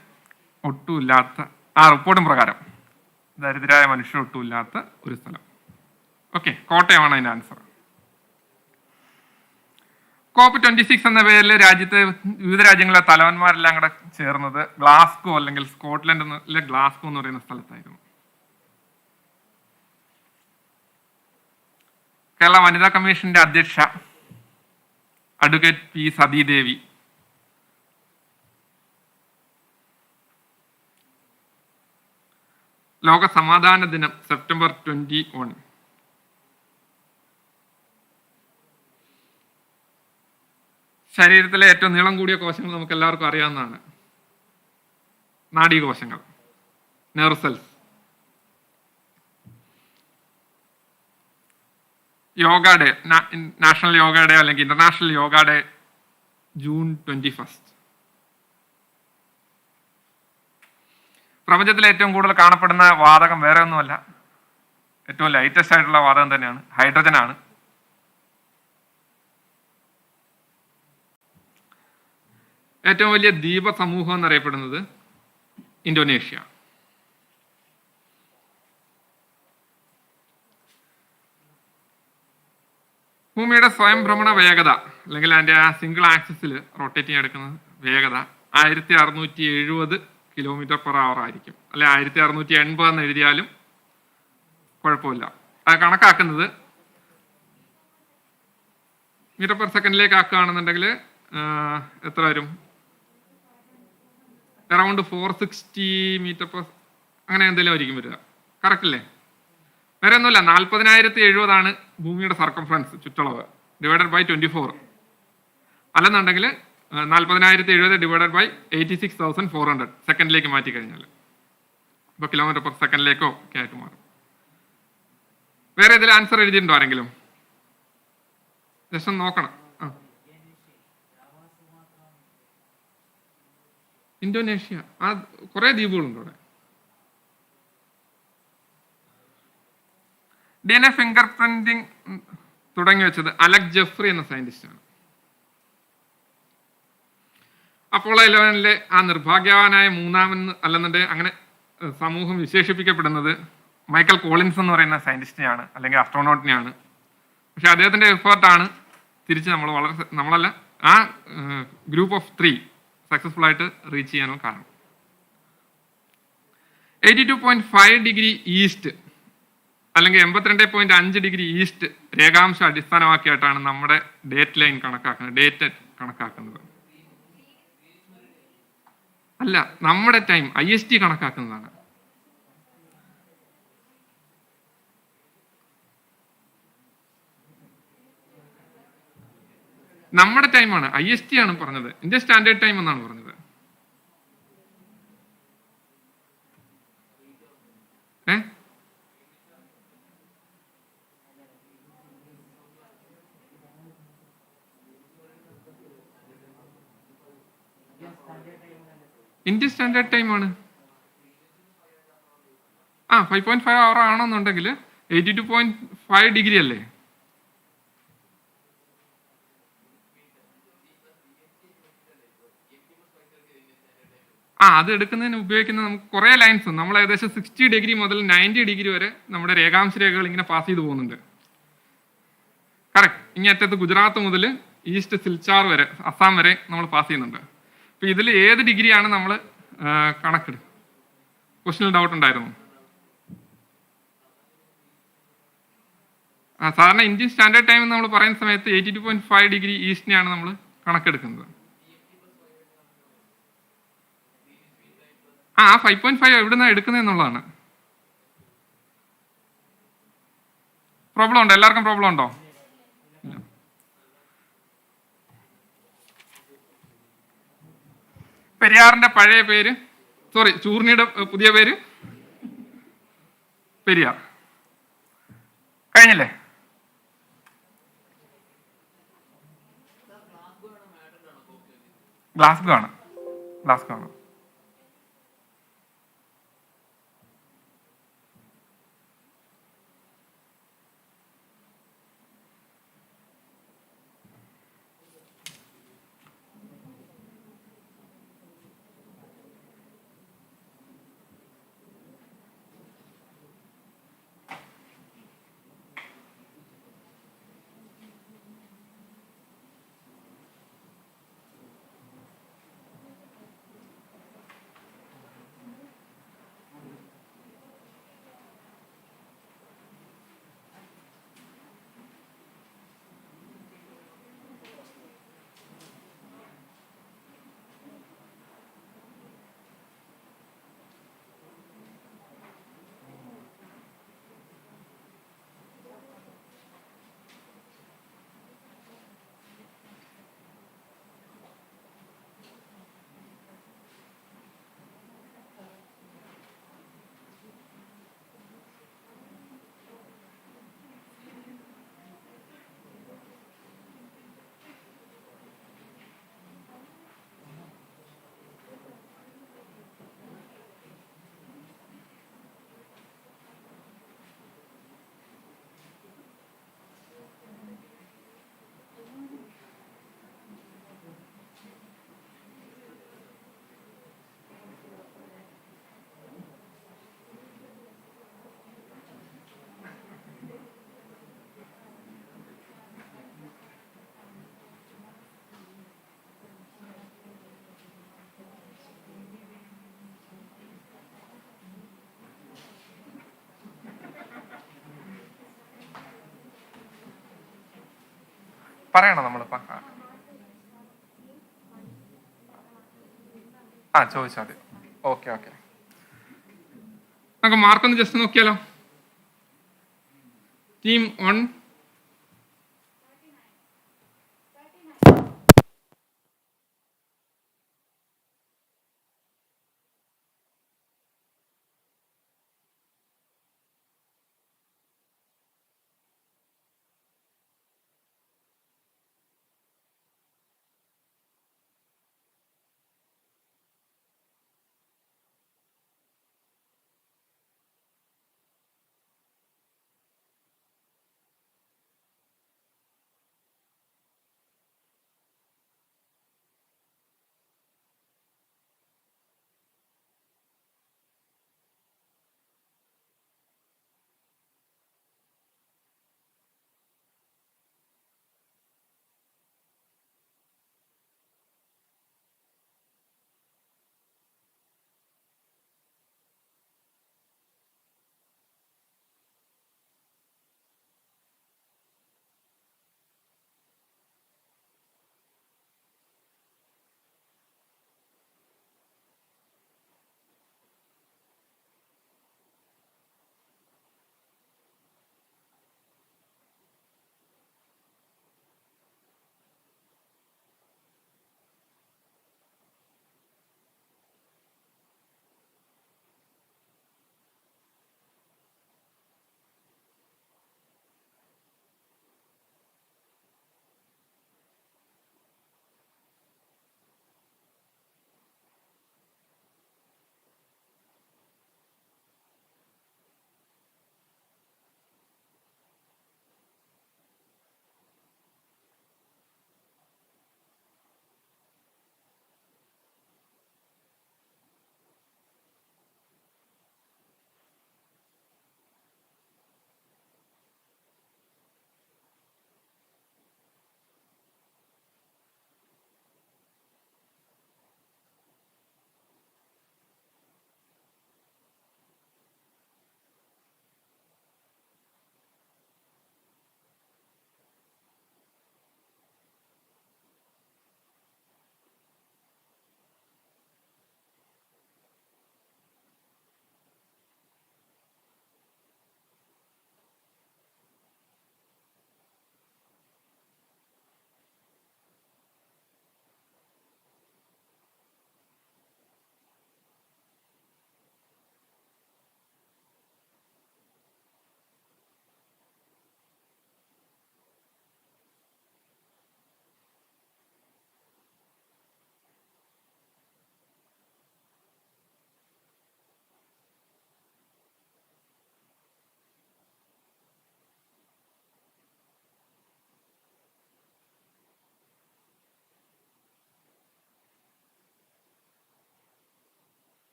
ഒട്ടുമില്ലാത്ത, ആ റിപ്പോർട്ടും പ്രകാരം ദരിദ്രരായ മനുഷ്യർ ഒട്ടുമില്ലാത്ത ഒരു സ്ഥലം. ഓക്കെ, കോട്ടയമാണ് അതിൻ്റെ ആൻസർ. COP26 എന്ന പേരിൽ രാജ്യത്തെ വിവിധ രാജ്യങ്ങളിലെ തലവന്മാരെല്ലാം കൂടെ ചേർന്നത് ഗ്ലാസ്ഗോ അല്ലെങ്കിൽ സ്കോട്ട്ലൻഡിലെ ഗ്ലാസ്ഗോ എന്ന് പറയുന്ന സ്ഥലത്തായിരുന്നു. കേരള വനിതാ കമ്മീഷന്റെ അധ്യക്ഷ അഡ്വക്കേറ്റ് പി സതീദേവി, ലോക സമാധാന ദിനം സെപ്റ്റംബർ 21. ശരീരത്തിലെ ഏറ്റവും നീളം കൂടിയ കോശങ്ങൾ നമുക്ക് എല്ലാവർക്കും അറിയാവുന്നതാണ്, നാഡീകോശങ്ങൾ, nerve cells. Yoga day, national yoga day അല്ലെങ്കിൽ ഇന്റർനാഷണൽ യോഗ ഡേ ജൂൺ 21. പ്രപഞ്ചത്തിൽ ഏറ്റവും കൂടുതൽ കാണപ്പെടുന്ന വാതകം വേറെ ഒന്നുമല്ല, ഏറ്റവും ലൈറ്റസ്റ്റ് ആയിട്ടുള്ള വാതകം തന്നെയാണ്, ഹൈഡ്രജൻ ആണ്. ഏറ്റവും വലിയ ദ്വീപ സമൂഹം എന്നറിയപ്പെടുന്നത് ഇന്തോനേഷ്യ. ഭൂമിയുടെ സ്വയം ഭ്രമണ വേഗത അല്ലെങ്കിൽ അതിൻ്റെ ആ സിംഗിൾ ആക്സിസിൽ റൊട്ടേറ്റ് ചെയ്തെടുക്കുന്ന വേഗത 1670 km/h ആയിരിക്കും, അല്ലെ 1680 എന്ന് എഴുതിയാലും കുഴപ്പമില്ല. അത് കണക്കാക്കുന്നത് മീറ്റർ/സെക്കൻഡിലേക്ക് ആക്കുകയാണെന്നുണ്ടെങ്കിൽ എത്ര വരും? അറൗണ്ട് 460 മീറ്റർ അങ്ങനെ എന്തെങ്കിലും ആയിരിക്കും വരിക. കറക്റ്റ് അല്ലേ? വേറെ ഒന്നുമില്ല, 40,070 ഭൂമിയുടെ സർക്കംഫറൻസ്, ചുറ്റളവ്, ഡിവൈഡഡ് ബൈ 24. അല്ലെന്നുണ്ടെങ്കിൽ 40,070 ഡിവൈഡഡ് ബൈ 86,400 സെക്കൻഡിലേക്ക് മാറ്റി കഴിഞ്ഞാൽ ഇപ്പോൾ km/s ഒക്കെ ആയിട്ട് മാറും. വേറെ ഇതിൽ ആൻസർ എഴുതിയിട്ടുണ്ടോ ആരെങ്കിലും? ജസ്റ്റ് നോക്കണം. ഇന്തോനേഷ്യ, ആ കുറെ ദ്വീപുകളുണ്ട് അവിടെ. DNA ഫിംഗർ പ്രിന്റിംഗ് തുടങ്ങി വെച്ചത് അലക് ജെഫ്രി എന്ന സയന്റിസ്റ്റാണ്. അപ്പോളോ 11 ആ നിർഭാഗ്യവാനായ മൂന്നാമെന്ന് അല്ലെന്നുണ്ടെങ്കിൽ അങ്ങനെ സമൂഹം വിശേഷിപ്പിക്കപ്പെടുന്നത് മൈക്കൽ കോളിൻസ് എന്ന് പറയുന്ന സയന്റിസ്റ്റിനെയാണ് അല്ലെങ്കിൽ ആസ്ട്രോനോട്ടിനെയാണ്. പക്ഷെ അദ്ദേഹത്തിന്റെ എഫേർട്ടാണ് തിരിച്ച് നമ്മളല്ല ആ ഗ്രൂപ്പ് ഓഫ് 3 സക്സസ്ഫുൾ ആയിട്ട് റീച്ച് ചെയ്യാനും കാരണം. 82.5 ഡിഗ്രി ഈസ്റ്റ് അല്ലെങ്കിൽ 82.5 ഡിഗ്രി ഈസ്റ്റ് രേഖാംശം അടിസ്ഥാനമാക്കിയിട്ടാണ് നമ്മുടെ ഡേറ്റ് ലൈൻ കണക്കാക്കുന്നത്. അല്ല, നമ്മുടെ ടൈം IST കണക്കാക്കുന്നതാണ്. നമ്മുടെ ടൈമാണ്, IST ആണ് പറഞ്ഞത്, ഇന്ത്യൻ സ്റ്റാൻഡേർഡ് ടൈം എന്നാണ് പറഞ്ഞത്. ഇന്ത്യൻ സ്റ്റാൻഡേർഡ് ടൈം ആണ്. 5.5 hour ആണെന്നുണ്ടെങ്കിൽ 82.5 ഡിഗ്രി അല്ലേ? അത് എടുക്കുന്നതിന് ഉപയോഗിക്കുന്ന നമുക്ക് കുറേ ലൈൻസ്, നമ്മൾ ഏകദേശം 60 ഡിഗ്രി മുതൽ 90 ഡിഗ്രി വരെ നമ്മുടെ രേഖാംശ രേഖകൾ ഇങ്ങനെ പാസ് ചെയ്ത് പോകുന്നുണ്ട്. കറക്റ്റ്. ഇനി അറ്റത്ത് ഗുജറാത്ത് മുതൽ ഈസ്റ്റ് സിൽച്ചാർ വരെ, അസാം വരെ നമ്മൾ പാസ് ചെയ്യുന്നുണ്ട്. അപ്പൊ ഇതിൽ ഏത് ഡിഗ്രിയാണ് നമ്മൾ കണക്കെടുക്കുക? ക്വസ്റ്റ്യനിൽ ഡൗട്ട് ഉണ്ടായിരുന്നു. സാധാരണ ഇന്ത്യൻ സ്റ്റാൻഡേർഡ് ടൈം നമ്മൾ പറയുന്ന സമയത്ത് 82.5 ഡിഗ്രി ഈസ്റ്റിനെയാണ് നമ്മൾ കണക്കെടുക്കുന്നത്. 5.5 എവിടുന്നാണ് എടുക്കുന്നത് എന്നുള്ളതാണ് പ്രോബ്ലം. ഉണ്ടോ എല്ലാവർക്കും? പ്രോബ്ലം ഉണ്ടോ? പെരിയാറിന്റെ പഴയ പേര്, ചൂർണിയുടെ പുതിയ പേര് പെരിയാർ. കഴിഞ്ഞില്ലേ? ഗ്ലാസ്ഗോ ആണ്. പറയണം നമ്മളിപ്പോൾ? ചോദിച്ചാൽ മതി. ഓക്കെ. നമുക്ക് മാർക്കൊന്ന് ജസ്റ്റ് നോക്കിയാലോ. ടീം 1